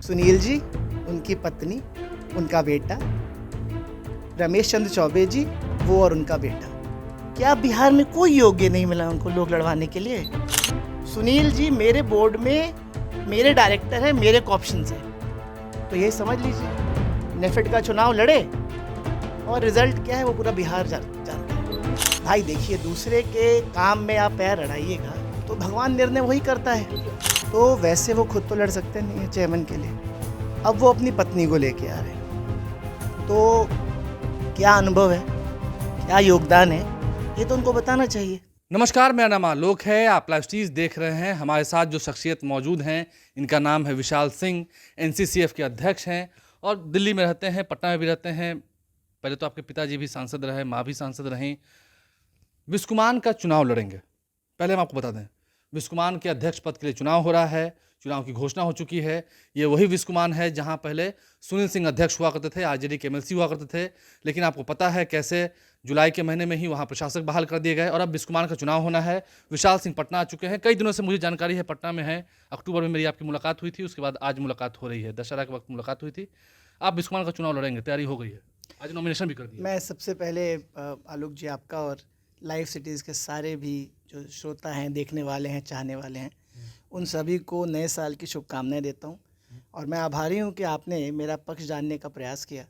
सुनील जी, उनकी पत्नी, उनका बेटा, रमेश चंद्र चौबे जी, वो और उनका बेटा। क्या बिहार में कोई योग्य नहीं मिला उनको लोग लड़वाने के लिए? सुनील जी मेरे बोर्ड में मेरे डायरेक्टर हैं, मेरे ऑप्शंस हैं, तो यही समझ लीजिए। नेफेड का चुनाव लड़े और रिजल्ट क्या है वो पूरा बिहार जानता है। भाई देखिए, दूसरे के काम में आप पैर अड़ाइएगा तो भगवान निर्णय वही करता है। तो वैसे वो खुद तो लड़ सकते नहीं है चेयरमैन के लिए, अब वो अपनी पत्नी को लेके आ रहे हैं। तो क्या अनुभव है, क्या योगदान है, ये तो उनको बताना चाहिए। नमस्कार, मेरा नाम आलोक है। आप लाइव स्ट्रीज देख रहे हैं। हमारे साथ जो शख्सियत मौजूद हैं, इनका नाम है विशाल सिंह। एनसीसीएफ के अध्यक्ष हैं और दिल्ली में रहते हैं, पटना में भी रहते हैं। पहले तो आपके पिताजी भी सांसद रहे, माँ भी सांसद रहीं। विस्कुमान का चुनाव लड़ेंगे। पहले हम आपको बता दें, विस्कुमान के अध्यक्ष पद के लिए चुनाव हो रहा है, चुनाव की घोषणा हो चुकी है। ये वही विस्कुमान है जहां पहले सुनील सिंह अध्यक्ष हुआ करते थे, आरजेडी के एमएलसी हुआ करते थे। लेकिन आपको पता है कैसे जुलाई के महीने में ही वहां प्रशासक बहाल कर दिए गए और अब विस्कुमान का चुनाव होना है। विशाल सिंह पटना आ चुके हैं, कई दिनों से मुझे जानकारी है पटना में है। अक्टूबर में मेरी आपकी मुलाकात हुई थी, उसके बाद आज मुलाकात हो रही है, दशहरा के वक्त मुलाकात हुई थी। आप विस्कुमान का चुनाव लड़ेंगे, तैयारी हो गई है, आज नॉमिनेशन भी कर दिया। मैं सबसे पहले आलोक जी, आपका और लाइव सिटीज़ के सारे भी जो श्रोता हैं, देखने वाले हैं, चाहने वाले हैं, उन सभी को नए साल की शुभकामनाएं देता हूं। और मैं आभारी हूं कि आपने मेरा पक्ष जानने का प्रयास किया।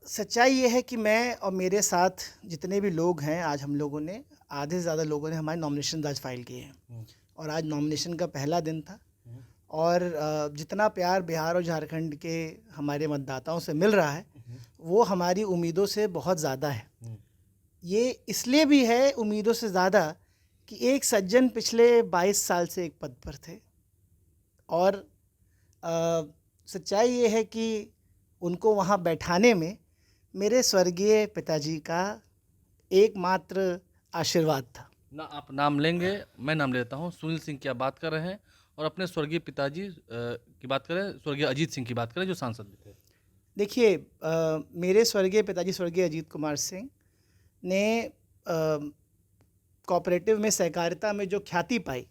सच्चाई ये है कि मैं और मेरे साथ जितने भी लोग हैं, आज हम लोगों ने, आधे से ज़्यादा लोगों ने हमारे नॉमिनेशन आज फाइल किए हैं और आज नॉमिनेशन का पहला दिन था। और जितना प्यार बिहार और झारखंड के हमारे मतदाताओं से मिल रहा है वो हमारी उम्मीदों से बहुत ज़्यादा है। ये इसलिए भी है उम्मीदों से ज़्यादा कि एक सज्जन पिछले 22 साल से एक पद पर थे और सच्चाई ये है कि उनको वहाँ बैठाने में मेरे स्वर्गीय पिताजी का एकमात्र आशीर्वाद था। ना आप नाम लेंगे, मैं नाम लेता हूँ। सुनील सिंह की आप बात कर रहे हैं और अपने स्वर्गीय पिताजी की बात करें, स्वर्गीय अजीत सिंह की बात करें जो सांसद भी थे। देखिए, मेरे स्वर्गीय पिताजी स्वर्गीय अजीत कुमार सिंह ने कोऑपरेटिव में, सहकारिता में जो ख्याति पाई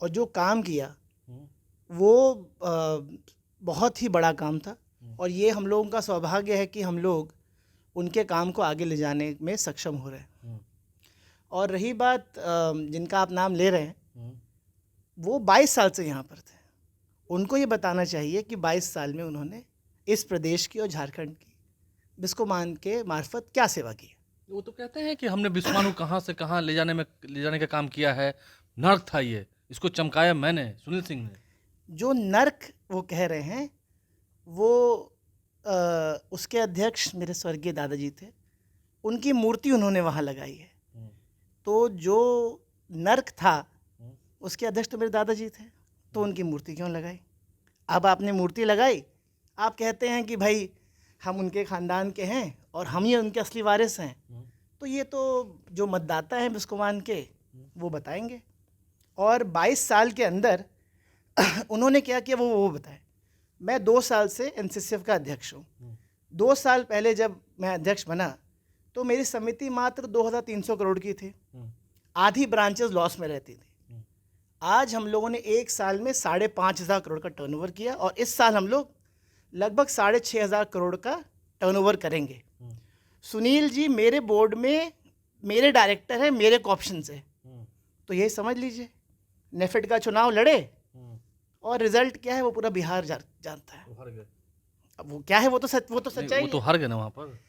और जो काम किया वो बहुत ही बड़ा काम था। और ये हम लोगों का सौभाग्य है कि हम लोग उनके काम को आगे ले जाने में सक्षम हो रहे हैं। और रही बात जिनका आप नाम ले रहे हैं, वो 22 साल से यहाँ पर थे। उनको ये बताना चाहिए कि 22 साल में उन्होंने इस प्रदेश की और झारखंड की विस्कुमान के मार्फत क्या सेवा की है। वो तो कहते हैं कि हमने विस्कुमान को कहाँ से कहाँ ले जाने का काम किया है। नर्क था ये, इसको चमकाया मैंने, सुनील सिंह ने। जो नर्क वो कह रहे हैं वो उसके अध्यक्ष मेरे स्वर्गीय दादाजी थे, उनकी मूर्ति उन्होंने वहाँ लगाई है। तो जो नर्क था उसके अध्यक्ष तो मेरे दादाजी थे, तो उनकी मूर्ति क्यों लगाई? अब आपने मूर्ति लगाई, आप कहते हैं कि भाई हम उनके ख़ानदान के हैं और हम ही उनके असली वारिस हैं। तो ये तो जो मतदाता हैं विस्कुमान के वो बताएंगे। और 22 साल के अंदर उन्होंने क्या किया वो बताएं। मैं 2 साल से एनसीसीएफ का अध्यक्ष हूँ। 2 साल पहले जब मैं अध्यक्ष बना तो मेरी समिति मात्र 2300 करोड़ की थी, आधी ब्रांचेस लॉस में रहती थी। आज हम लोगों ने एक साल में 5,500 करोड़ का टर्नओवर किया और इस साल हम लोग लगभग 6,500 करोड़ का टर्नओवर करेंगे। सुनील जी मेरे बोर्ड में मेरे डायरेक्टर हैं, मेरे ऑप्शंस हैं, तो यही समझ लीजिए। नेफेड का चुनाव लड़े और रिजल्ट क्या है वो पूरा बिहार जानता है। वो हार गए। अब वो क्या है वो तो सच्चाई वो तो हार गए ना वहाँ पर।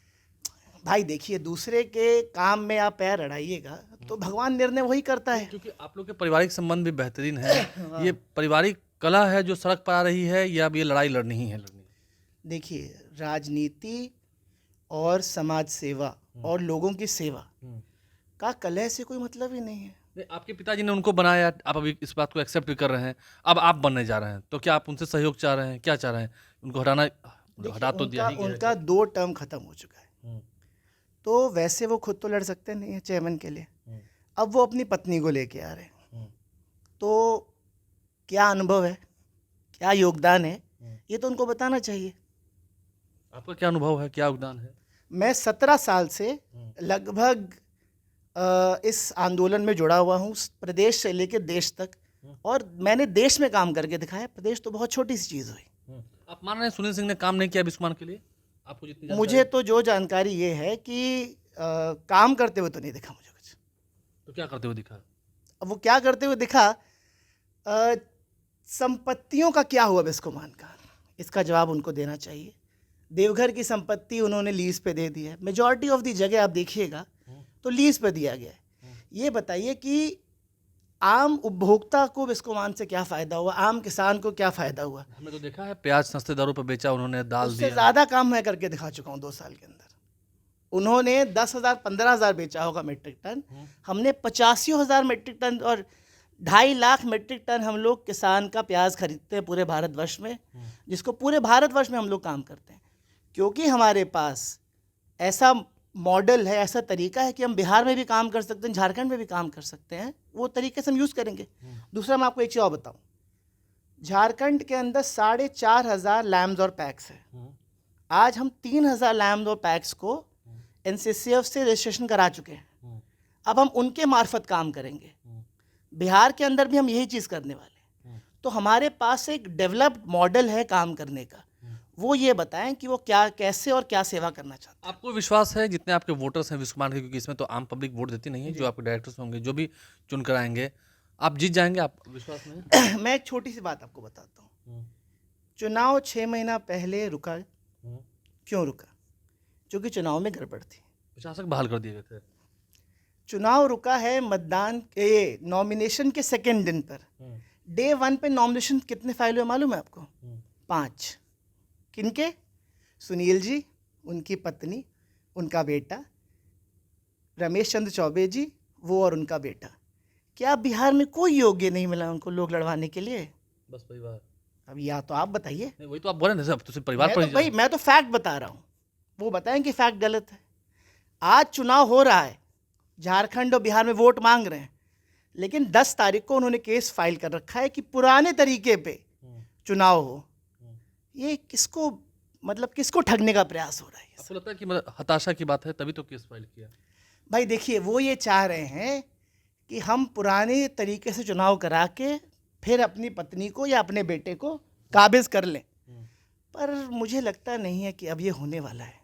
भाई देखिए, दूसरे के काम में आप पैर अड़ाइएगा तो भगवान निर्णय वही करता है। क्योंकि आप लोग के पारिवारिक संबंध भी बेहतरीन है। ये पारिवारिक कला है जो सड़क पर आ रही है, या अब ये लड़ाई लड़नी ही है? देखिए, राजनीति और समाज सेवा और लोगों की सेवा का कलह से कोई मतलब ही नहीं है। आपके पिताजी ने उनको बनाया, आप अभी इस बात को एक्सेप्ट भी कर रहे हैं, अब आप बनने जा रहे हैं, तो क्या आप उनसे सहयोग चाह रहे हैं? क्या चाह रहे हैं? उनको हटा तो दिया ही गया है। उनका 2 टर्म खत्म हो चुका है, तो वैसे वो खुद तो लड़ सकते नहीं है चेयरमैन के लिए, अब वो अपनी पत्नी को लेके आ रहे हैं। तो क्या अनुभव है, क्या योगदान है, ये तो उनको बताना चाहिए। आपका क्या अनुभव है, क्या योगदान है? मैं 17 साल से लगभग इस आंदोलन में जुड़ा हुआ हूँ, प्रदेश से लेकर देश तक। और मैंने देश में काम करके दिखाया। प्रदेश तो बहुत छोटी सी चीज़ हुई। आप मान रहे हैं सुनील सिंह ने काम नहीं किया बिस्मान के लिए? आपको जितनी जानकारी मुझे तो जो जानकारी ये है कि काम करते हुए तो नहीं दिखा मुझे कुछ। तो क्या करते हुए दिखा? अब वो क्या करते हुए दिखा, संपत्तियों का क्या हुआ बिस्कोमान का, इसका जवाब उनको देना चाहिए। देवघर की संपत्ति उन्होंने लीज पे दे दी है। मेजॉरिटी ऑफ दी जगह आप देखिएगा तो लीज पे दिया गया है। ये बताइए कि आम उपभोक्ता को बिस्कोमान से क्या फ़ायदा हुआ, आम किसान को क्या फ़ायदा हुआ। हमने तो देखा है प्याज सस्ते दरों पर बेचा उन्होंने, दाल उससे दिया। ज़्यादा काम मैं करके दिखा चुका हूँ 2 साल के अंदर। उन्होंने 10,000 15,000 बेचा होगा मेट्रिक टन, हमने 85,000 मेट्रिक टन और 2.5 लाख मेट्रिक टन हम लोग किसान का प्याज खरीदते हैं पूरे भारतवर्ष में, जिसको पूरे भारतवर्ष में हम लोग काम करते हैं। क्योंकि हमारे पास ऐसा मॉडल है, ऐसा तरीका है कि हम बिहार में भी काम कर सकते हैं, झारखंड में भी काम कर सकते हैं, वो तरीके से हम यूज़ करेंगे। दूसरा मैं आपको एक चीज़ और बताऊँ, झारखंड के अंदर 4,500 लैम्स और पैक्स है। आज हम 3,000 लैम्स और पैक्स को NCCF से रजिस्ट्रेशन करा चुके हैं। अब हम उनके मार्फत काम करेंगे। बिहार के अंदर भी हम यही चीज़ करने वाले हैं। तो हमारे पास एक डेवलप्ड मॉडल है काम करने का। वो ये बताएं कि वो क्या, कैसे और क्या सेवा करना चाहते आपको विश्वास है जितने आपके वोटर्स हैं बिस्मान के, क्योंकि इसमें तो आम पब्लिक वोट देती नहीं है, जो आपके डायरेक्टर्स होंगे जो भी चुन कर आएंगे, आप जीत जाएंगे? आप विश्वास में है? हैं। मैं एक छोटी सी बात आपको बताता हूँ। चुनाव 6 महीना पहले रुका। क्यों रुका? क्योंकि चुनाव में गड़बड़ थी। प्रशासक बहाल कर दिए गए थे। चुनाव रुका है मतदान के नॉमिनेशन के सेकेंड दिन पर। डे 1 पे नॉमिनेशन कितने फाइल हुए मालूम है आपको? 5। किनके? सुनील जी, उनकी पत्नी, उनका बेटा, रमेश चंद्र चौबे जी, वो और उनका बेटा। क्या बिहार में कोई योग्य नहीं मिला उनको लोग लड़वाने के लिए? बस परिवार। अब या तो आप बताइए। नहीं, वही तो आप बोले ना सब, तो सिर्फ परिवार मैं पर तो ही भाई मैं तो फैक्ट बता रहा हूँ, वो बताएं कि फैक्ट गलत है। आज चुनाव हो रहा है, झारखंड और बिहार में वोट मांग रहे हैं, लेकिन 10 तारीख को उन्होंने केस फाइल कर रखा है कि पुराने तरीके पे चुनाव हो। ये किसको, मतलब किसको ठगने का प्रयास हो रहा है? आपको लगता है कि मतलब हताशा की बात है तभी तो केस फाइल किया? भाई देखिए, वो ये चाह रहे हैं कि हम पुराने तरीके से चुनाव करा के फिर अपनी पत्नी को या अपने बेटे को काबिज कर लें। पर मुझे लगता नहीं है कि अब ये होने वाला है,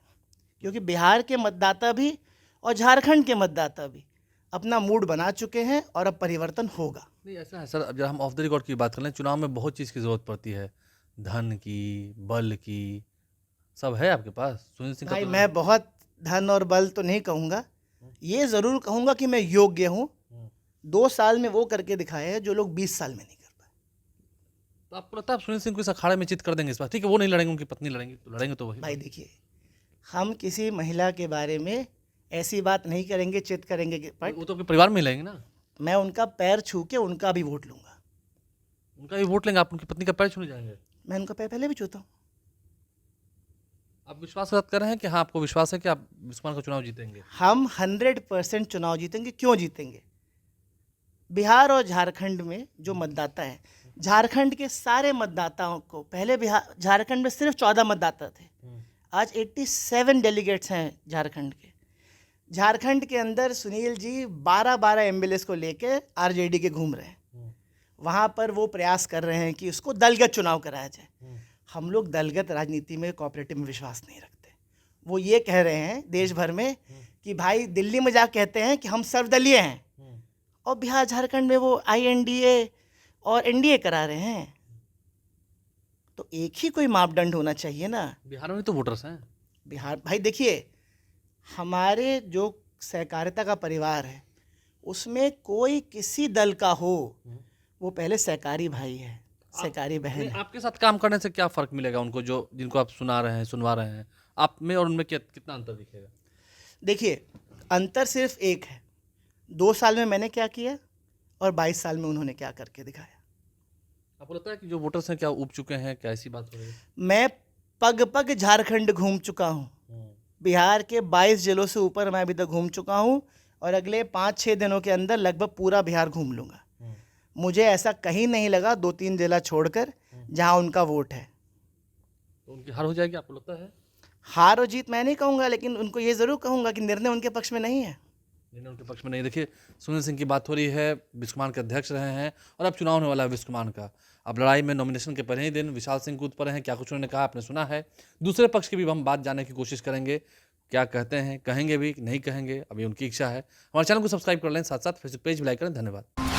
क्योंकि बिहार के मतदाता भी और झारखंड के मतदाता भी अपना मूड बना चुके हैं और अब परिवर्तन होगा। नहीं, ऐसा है सर, अब जब हम ऑफ द रिकॉर्ड की बात कर लें, चुनाव में बहुत चीज़ की ज़रूरत पड़ती है, धन की, बल की, सब है आपके पास? सुनील सिंह का भाई तो- मैं बहुत धन और बल तो नहीं कहूँगा, ये ज़रूर कहूँगा कि मैं योग्य हूँ। 2 साल में वो करके दिखाया है जो लोग 20 साल में नहीं कर पाए। तो आपको लगता है आप सुनील सिंह को इस अखाड़े में चित कर देंगे इस बार? ठीक है, वो नहीं लड़ेंगे, उनकी पत्नी लड़ेंगी, तो लड़ेंगे तो वही। भाई देखिए, हम किसी महिला के बारे में ऐसी बात नहीं करेंगे, चित करेंगे कि बट वो तो आपके परिवार में ही लड़ेंगे ना, मैं उनका पैर छू के उनका भी वोट लूँगा। उनका भी वोट लेंगे, आप उनकी पत्नी का पैर छूने जाएंगे? मैं उनका पैर पहले भी छूता हूँ। आप विश्वास के साथ कर रहे हैं कि हाँ, आपको विश्वास है कि आप बिस्मान का चुनाव जीतेंगे? हम 100% चुनाव जीतेंगे। क्यों जीतेंगे? बिहार और झारखंड में जो मतदाता हैं, झारखंड के सारे मतदाताओं को, पहले बिहार झारखंड में सिर्फ 14 मतदाता थे, आज 87 डेलीगेट्स हैं झारखंड के। झारखंड के अंदर सुनील जी 12-12 एमएलए को लेके आरजेडी के घूम रहे हैं। वहाँ पर वो प्रयास कर रहे हैं कि उसको दलगत चुनाव कराया जाए। हम लोग दलगत राजनीति में, कोऑपरेटिव में विश्वास नहीं रखते। वो ये कह रहे हैं देश भर में कि भाई दिल्ली में जा कहते हैं कि हम सर्वदलीय हैं, और बिहार झारखंड में वो INDA और NDA करा रहे हैं। तो एक ही कोई मापदंड होना चाहिए ना। बिहार में तो वोटर्स हैं। बिहार, भाई देखिए, हमारे जो सहकारिता का परिवार है उसमें कोई किसी दल का हो, वो पहले सहकारी भाई है, सहकारी बहन है। आपके साथ काम करने से क्या फ़र्क मिलेगा उनको, जो जिनको आप सुना रहे हैं, सुनवा रहे हैं, आप में और उनमें कितना अंतर दिखेगा? देखिए, अंतर सिर्फ एक है, 2 साल में मैंने क्या किया और 22 साल में उन्होंने क्या करके दिखाया। आपको लगता है कि जो वोटर्स हैं क्या ऊब चुके हैं, क्या ऐसी बात हो रही है? मैं पग पग झारखंड घूम चुका हूँ। बिहार के 22 जिलों से ऊपर मैं अभी तक घूम चुका हूँ, और अगले 5-6 दिनों के अंदर लगभग पूरा बिहार घूम लूँगा। मुझे ऐसा कहीं नहीं लगा 2-3 जिला छोड़कर जहाँ उनका वोट है। तो उनकी हार हो जाएगी आपको लगता है? हार और जीत मैं नहीं कहूँगा, लेकिन उनको ये ज़रूर कहूँगा कि निर्णय उनके पक्ष में नहीं है। निर्णय उनके पक्ष में नहीं। देखिए, सुनील सिंह की बात हो रही है, बिस्कुमान के अध्यक्ष रहे हैं और अब चुनाव होने वाला है बिस्कुमान का। अब लड़ाई में नॉमिनेशन के पहले ही दिन विशाल सिंह कूद पड़े हैं, क्या कुछ उन्होंने कहा आपने सुना है। दूसरे पक्ष की भी हम बात जानने की कोशिश करेंगे, क्या कहते हैं, कहेंगे भी नहीं कहेंगे, अभी उनकी इच्छा है। हमारे चैनल को सब्सक्राइब कर लें, साथ साथ फेसबुक पेज भी लाइक करें। धन्यवाद।